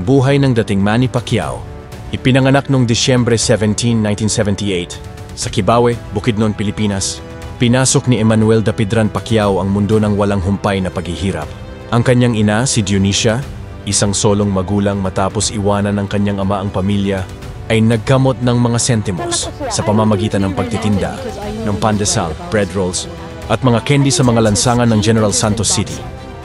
buhay ng dating Manny Pacquiao. Ipinanganak noong Disyembre 17, 1978 sa Kibawe, Bukidnon, Pilipinas. Pinasok ni Emmanuel Dapidran Pacquiao ang mundo ng walang humpay na paghihirap. Ang kanyang ina, si Dionisia, isang solong magulang matapos iwanan ng kanyang ama ang pamilya, ay nagkamot ng mga sentimos sa pamamagitan ng pagtitinda ng pandesal, bread rolls, at mga candy sa mga lansangan ng General Santos City.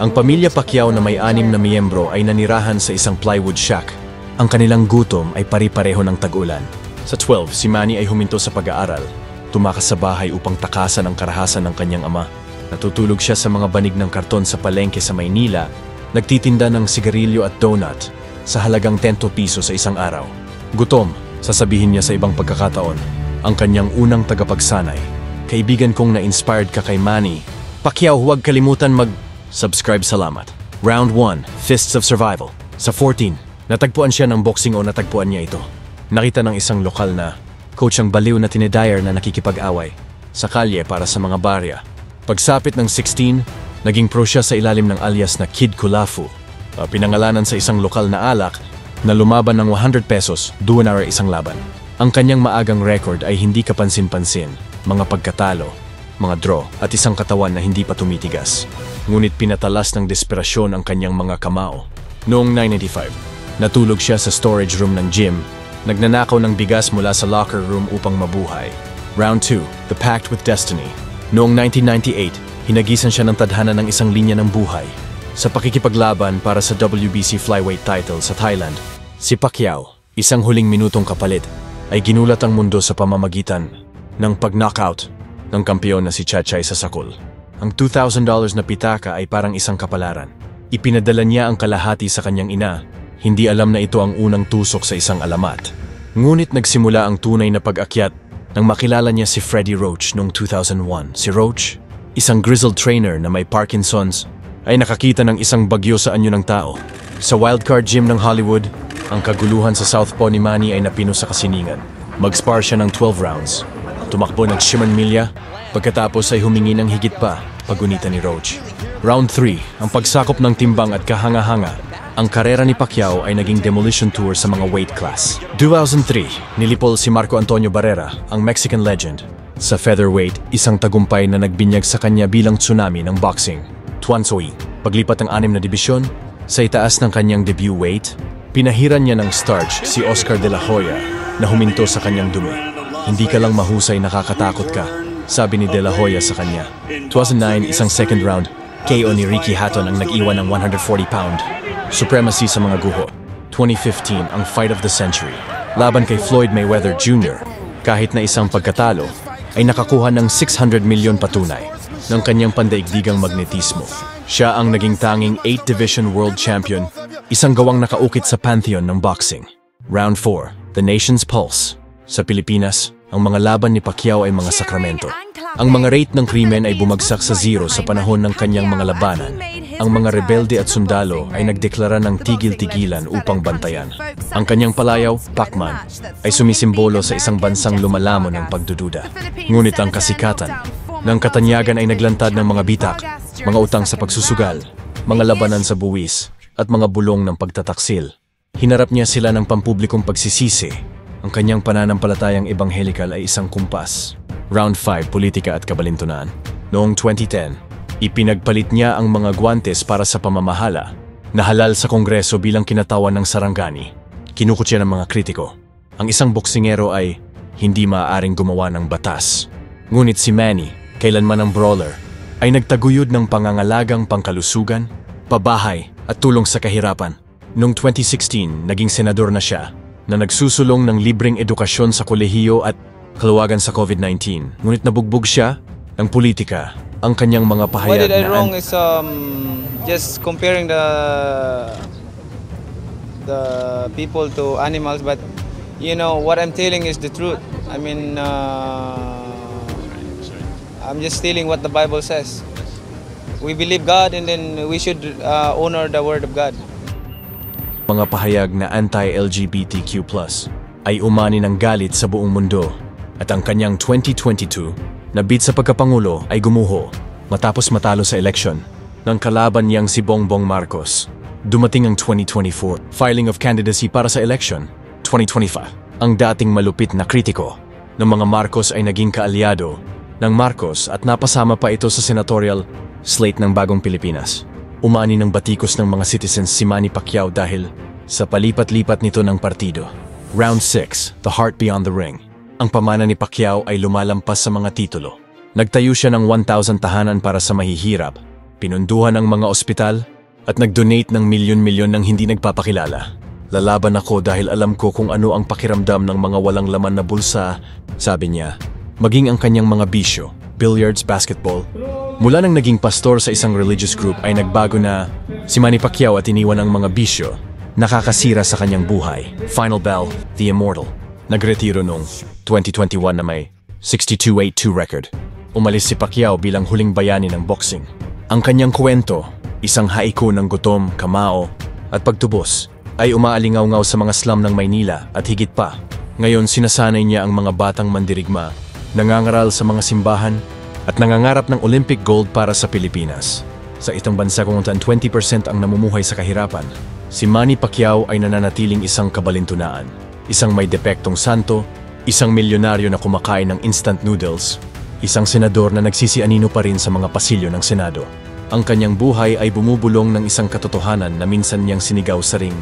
Ang pamilya Pacquiao na may 6 na miyembro ay nanirahan sa isang plywood shack. Ang kanilang gutom ay pari-pareho ng tag-ulan. Sa 12, si Manny ay huminto sa pag-aaral. Tumakas sa bahay upang takasan ang karahasan ng kanyang ama. Natutulog siya sa mga banig ng karton sa palengke sa Maynila, nagtitinda ng sigarilyo at donut sa halagang 10 piso sa isang araw. Gutom, sasabihin niya sa ibang pagkakataon, ang kanyang unang tagapagsanay. Kaibigan kong na-inspired ka kay Manny. Pacquiao, huwag kalimutan mag-subscribe, salamat. Round 1, Fists of Survival. Sa 14, natagpuan siya ng boxing o natagpuan niya ito. Nakita ng isang lokal na coach ang baliw na tinedire na nakikipag-away sa kalye para sa mga barya. Pagsapit ng 16, naging pro siya sa ilalim ng alias na Kid Kulafu. Pinangalanan sa isang lokal na alak na lumaban ng 100 pesos, 2 hour isang laban. Ang kanyang maagang record ay hindi kapansin-pansin, mga pagkatalo, mga draw at isang katawan na hindi pa tumitigas. Ngunit pinatalas ng desperasyon ang kanyang mga kamao. Noong 1995, natulog siya sa storage room ng gym, nagnanakaw ng bigas mula sa locker room upang mabuhay. Round 2, The Pact with Destiny. Noong 1998, hinagisan siya ng tadhana ng isang linya ng buhay. Sa pakikipaglaban para sa WBC flyweight title sa Thailand, si Pacquiao, isang huling minutong kapalit, ay ginulat ang mundo sa pamamagitan ng pag-knockout ng kampiyon na si Chachay sa Sakul. Ang $2,000 na pitaka ay parang isang kapalaran. Ipinadala niya ang kalahati sa kanyang ina, hindi alam na ito ang unang tusok sa isang alamat. Ngunit nagsimula ang tunay na pag-akyat nang makilala niya si Freddie Roach noong 2001. Si Roach, isang grizzled trainer na may Parkinson's, ay nakakita ng isang bagyo sa anyo ng tao. Sa wildcard gym ng Hollywood, ang kaguluhan sa southpaw ni Manny ay napino sa kasiningan. Mag-spar siya ng 12 rounds. Tumakbo ng 5 milya, pagkatapos ay humingi ng higit pa, paggunita ni Roach. Round 3, ang pagsakop ng timbang at kahanga-hanga. Ang karera ni Pacquiao ay naging demolition tour sa mga weight class. 2003, nilipol si Marco Antonio Barrera, ang Mexican legend. Sa featherweight, isang tagumpay na nagbinyag sa kanya bilang tsunami ng boxing. Tuan Soy, paglipat ng 6 na dibisyon, sa itaas ng kanyang debut weight, pinahiran niya ng starch si Oscar de la Hoya na huminto sa kanyang dumi. Hindi ka lang mahusay, nakakatakot ka, sabi ni de la Hoya sa kanya. 2009, isang second round, KO ni Ricky Hatton ang nag-iwan ng 140-pound supremacy sa mga guho. 2015, ang fight of the century, laban kay Floyd Mayweather Jr. Kahit na isang pagkatalo, ay nakakuha ng 600 milyon patunay ng kanyang pandaigdigang magnetismo. Siya ang naging tanging 8-division world champion, isang gawang nakaukit sa pantheon ng boxing. Round 4, The Nation's Pulse. Sa Pilipinas, ang mga laban ni Pacquiao ay mga sakramento. Ang mga rate ng krimen ay bumagsak sa 0 sa panahon ng kanyang mga labanan. Ang mga rebelde at sundalo ay nagdeklara ng tigil-tigilan upang bantayan. Ang kanyang palayaw, Pacman, ay sumisimbolo sa isang bansang lumalamon ng pagdududa. Ngunit ang kasikatan ng katanyagan ay naglantad ng mga bitak, mga utang sa pagsusugal, mga labanan sa buwis, at mga bulong ng pagtataksil. Hinarap niya sila ng pampublikong pagsisisi. Ang kanyang pananampalatayang ebanghelikal ay isang kumpas. Round 5, Politika at Kabalintunaan. Noong 2010, ipinagpalit niya ang mga guwantes para sa pamamahala. Nahalal sa Kongreso bilang kinatawan ng Sarangani. Kinukutya ng mga kritiko. Ang isang boksingero ay hindi maaaring gumawa ng batas. Ngunit si Manny, kailanman ang brawler, ay nagtaguyod ng pangangalagang pangkalusugan, pabahay at tulong sa kahirapan. Noong 2016, naging senador na siya na nagsusulong ng libreng edukasyon sa kolehiyo at kaluwagan sa COVID-19. Ngunit nabugbog siya ng politika. Ang kanyang mga pahayag What did I wrong is just comparing the people to animals, but you know what I'm telling is the truth. I mean, I'm just telling what the Bible says. We believe God, and then we should honor the word of God. Mga pahayag na anti-LGBTQ+ ay umani ng galit sa buong mundo, at ang kanyang 2022 na bid sa pagkapangulo ay gumuho matapos matalo sa eleksyon ng kalaban niyang si Bongbong Marcos. Dumating ang 2024, filing of candidacy para sa election. 2025, ang dating malupit na kritiko ng mga Marcos ay naging kaalyado ng Marcos at napasama pa ito sa senatorial slate ng Bagong Pilipinas. Umani ng batikos ng mga citizens si Manny Pacquiao dahil sa palipat-lipat nito ng partido. Round 6, The Heart Beyond the Ring. Ang pamana ni Pacquiao ay lumalampas sa mga titulo. Nagtayo siya ng 1,000 tahanan para sa mahihirap, pinunduhan ang mga ospital, at nag-donate ng milyon-milyon ng hindi nagpapakilala. Lalaban ako dahil alam ko kung ano ang pakiramdam ng mga walang laman na bulsa, sabi niya. Maging ang kanyang mga bisyo, billiards, basketball. Mula nang naging pastor sa isang religious group ay nagbago na si Manny Pacquiao at iniwan ang mga bisyo, nakakasira sa kanyang buhay. Final bell, the immortal. Nagretiro noong 2021 na may 62-82 record. Umalis si Pacquiao bilang huling bayani ng boxing. Ang kanyang kwento, isang haiku ng gutom, kamao, at pagtubos, ay umaalingaw-ngaw sa mga slum ng Maynila at higit pa. Ngayon sinasanay niya ang mga batang mandirigma, nangangaral sa mga simbahan, at nangangarap ng Olympic gold para sa Pilipinas. Sa itong bansa kung 20% ang namumuhay sa kahirapan, si Manny Pacquiao ay nananatiling isang kabalintunaan, isang may depektong santo, isang milyonaryo na kumakain ng instant noodles, isang senador na nagsisianino pa rin sa mga pasilyo ng Senado. Ang kanyang buhay ay bumubulong ng isang katotohanan na minsan niyang sinigaw sa ring.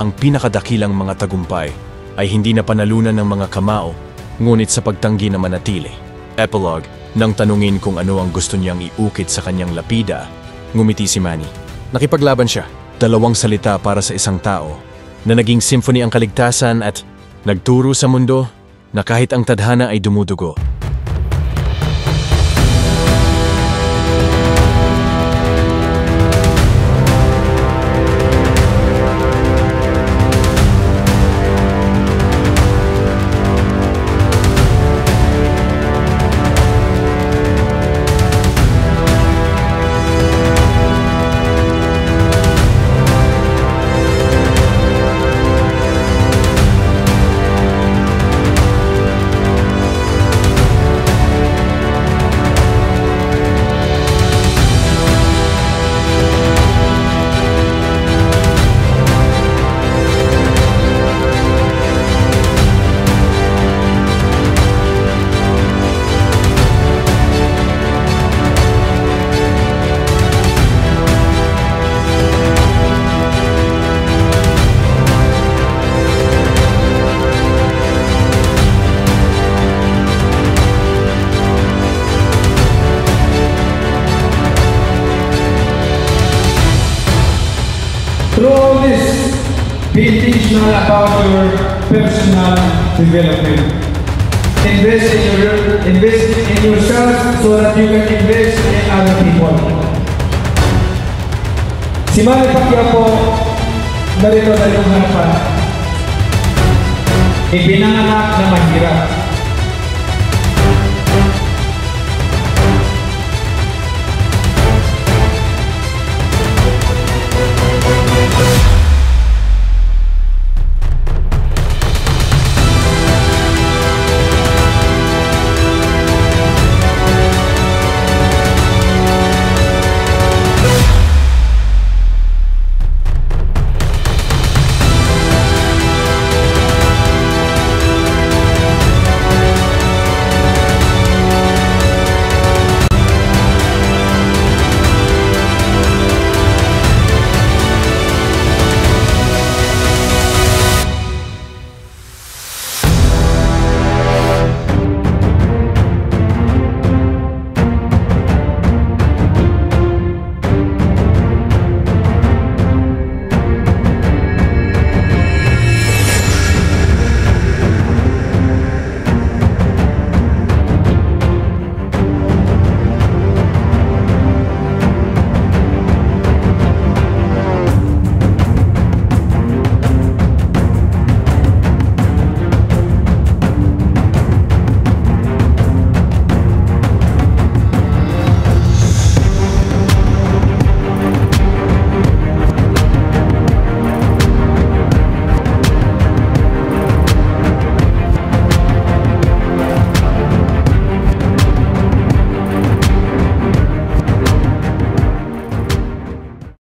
Ang pinakadakilang mga tagumpay ay hindi na panalunan ng mga kamao, ngunit sa pagtanggi na manatili. Epilogue, nang tanungin kung ano ang gusto niyang iukit sa kanyang lapida, ngumiti si Manny. Nakipaglaban siya, 2 salita para sa isang tao, na naging symphony ang kaligtasan at nagturo sa mundo na kahit ang tadhana ay dumudugo. Through all this, be intentional about your personal development. Invest in yourself so that you can invest in other people. Si Manny Pacquiao po, narito sa iyong harapan, ipinanganak na mahirap.